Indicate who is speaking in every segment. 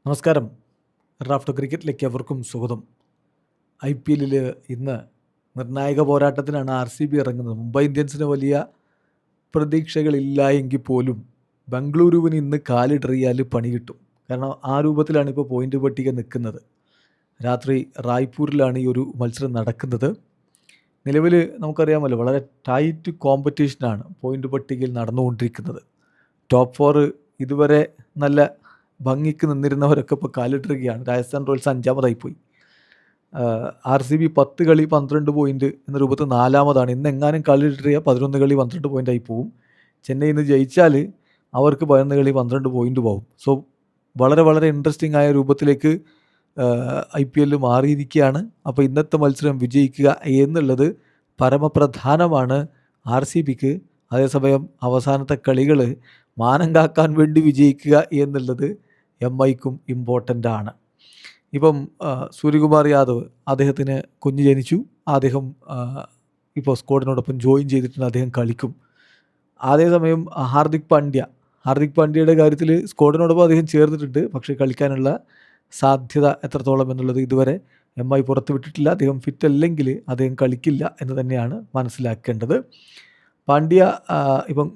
Speaker 1: നമസ്കാരം. റാഫ്റ്റോ ക്രിക്കറ്റിലേക്ക് എവർക്കും സ്വാഗതം. IPL ഇന്ന് നിർണായക പോരാട്ടത്തിനാണ് RCB ഇറങ്ങുന്നത്. മുംബൈ ഇന്ത്യൻസിന് വലിയ പ്രതീക്ഷകളില്ല എങ്കിൽ പോലും ബംഗളൂരുവിന് ഇന്ന് കാലിടറിയാൽ പണി കിട്ടും. കാരണം ആ രൂപത്തിലാണ് ഇപ്പോൾ പോയിൻ്റ് പട്ടിക നിൽക്കുന്നത്. രാത്രി റായ്പൂരിലാണ് ഈ ഒരു മത്സരം നടക്കുന്നത്. നിലവിൽ നമുക്കറിയാമല്ലോ, വളരെ ടൈറ്റ് കോമ്പറ്റീഷനാണ് പോയിൻ്റ് പട്ടികയിൽ നടന്നുകൊണ്ടിരിക്കുന്നത്. ടോപ്പ് 4 ഇതുവരെ നല്ല ഭംഗിക്ക് നിന്നിരുന്നവരൊക്കെ ഇപ്പോൾ കാലിട്ടിരിക്കുകയാണ്. രാജസ്ഥാൻ റോയൽസ് 5ാമതായി പോയി. RCB 10 കളി 12 പോയിൻ്റ് എന്ന രൂപത്തിൽ 4ാമതാണ്. ഇന്ന് എങ്ങാനും കാലിട്ടിയ 11 കളി 12 പോയിൻ്റായി പോവും. ചെന്നൈ ഇന്ന് ജയിച്ചാൽ അവർക്ക് 11 കളി 12 പോയിൻ്റ് പോകും. സോ വളരെ വളരെ ഇൻട്രസ്റ്റിംഗ് ആയ രൂപത്തിലേക്ക് IPL മാറിയിരിക്കുകയാണ്. അപ്പോൾ ഇന്നത്തെ മത്സരം വിജയിക്കുക എന്നുള്ളത് പരമപ്രധാനമാണ് RCBക്ക്. അതേസമയം അവസാനത്തെ കളികൾ മാനം കാക്കാൻ വേണ്ടി വിജയിക്കുക എന്നുള്ളത് MIക്കും ഇമ്പോർട്ടൻ്റ് ആണ്. ഇപ്പം സൂര്യകുമാർ യാദവ്, അദ്ദേഹത്തിന് കുഞ്ഞ് ജനിച്ചു. അദ്ദേഹം ഇപ്പോൾ സ്ക്വാഡിനോടൊപ്പം ജോയിൻ ചെയ്തിട്ടുണ്ട്. അദ്ദേഹം കളിക്കും. അതേസമയം ഹാർദിക് പാണ്ഡ്യയുടെ കാര്യത്തിൽ സ്ക്വാഡിനോടൊപ്പം അദ്ദേഹം ചേർന്നിട്ടുണ്ട്. പക്ഷേ കളിക്കാനുള്ള സാധ്യത എത്രത്തോളം എന്നുള്ളത് ഇതുവരെ MI പുറത്തുവിട്ടിട്ടില്ല. അദ്ദേഹം ഫിറ്റ് അല്ലെങ്കിൽ അദ്ദേഹം കളിക്കില്ല എന്ന് തന്നെയാണ് മനസ്സിലാക്കേണ്ടത്. പാണ്ഡ്യ ഇപ്പം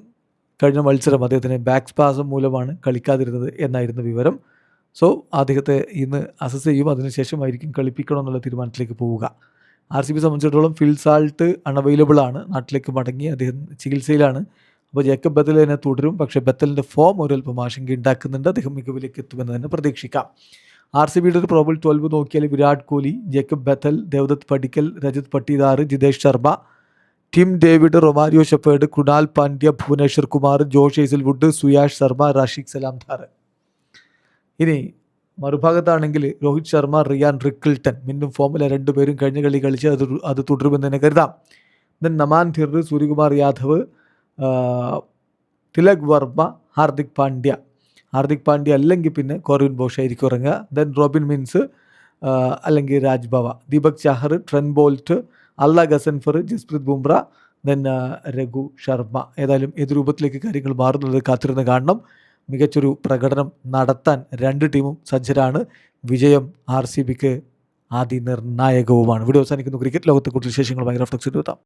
Speaker 1: കഴിഞ്ഞ മത്സരം അദ്ദേഹത്തിന് ബാക്ക് സ്പാസം മൂലമാണ് കളിക്കാതിരുന്നത് എന്നായിരുന്നു വിവരം. സോ അദ്ദേഹത്തെ ഇന്ന് അസസ് ചെയ്യും. അതിനുശേഷമായിരിക്കും കളിപ്പിക്കണമെന്നുള്ള തീരുമാനത്തിലേക്ക് പോവുക. RCB സംബന്ധിച്ചിടത്തോളം ഫിൽ സാൾട്ട് അൺഅവൈലബിൾ ആണ്. നാട്ടിലേക്ക് മടങ്ങി, അദ്ദേഹം ചികിത്സയിലാണ്. അപ്പോൾ ജേക്കബ് ബത്തൽ തന്നെ തുടരും. പക്ഷേ ബത്തലിൻ്റെ ഫോം ഒരൽപ്പം ആശങ്ക ഉണ്ടാക്കുന്നുണ്ട്. അദ്ദേഹം മികവിലേക്ക് എത്തുമെന്ന് തന്നെ പ്രതീക്ഷിക്കാം. RCBയുടെ ഒരു പ്രോബബിൾ 12 നോക്കിയാൽ Virat Kohli, Jacob Bethell, Devdutt Padikkal, Rajat Patidar, Jitesh Sharma, Tim David, Romario Shepherd, Krunal Pandya, Bhuvneshwar Kumar, Josh Hazlewood, Suyash Sharma, Rasikh Salam Dar. ഇനി മറുഭാഗത്താണെങ്കിൽ രോഹിത് ശർമ്മ, റിയാൻ റിക്കിൾട്ടൺ മിന്നും ഫോമിലെ 2 പേരും കഴിഞ്ഞ കളി കളിച്ച് അത് തുടരുമെന്ന് തന്നെ കരുതാം. ദെൻ നമാൻ ധിർ, സൂര്യകുമാർ യാദവ്, തിലക് വർമ്മ, ഹാർദിക് പാണ്ഡ്യ അല്ലെങ്കിൽ പിന്നെ കോർവിൻ ബോഷ് ആയിരിക്കും ഇറങ്ങുക. ദെൻ റോബിൻ മിൻസ് അല്ലെങ്കിൽ രാജ് ബവ, ദീപക് ചാഹർ, ട്രെൻ ബോൾട്ട്, അല്ല ഗസൻഫർ, ജസ്പ്രീത് ബുംറ, ദെൻ രഘു ശർമ്മ. ഏതായാലും ഏത് രൂപത്തിലേക്ക് കാര്യങ്ങൾ മാറുന്നത് കാത്തിരുന്ന് കാണണം. മികച്ചൊരു പ്രകടനം നടത്താൻ 2 ടീമും സജ്ജരാണ്. വിജയം RCBക്ക് അതിനിർണായകവുമാണ്. വീഡിയോ അവസാനിക്കുന്നു. ക്രിക്കറ്റ് ലോകത്തെ കൂടുതൽ വിശേഷങ്ങളുമായി റാഫ്റ്റോ എത്താം.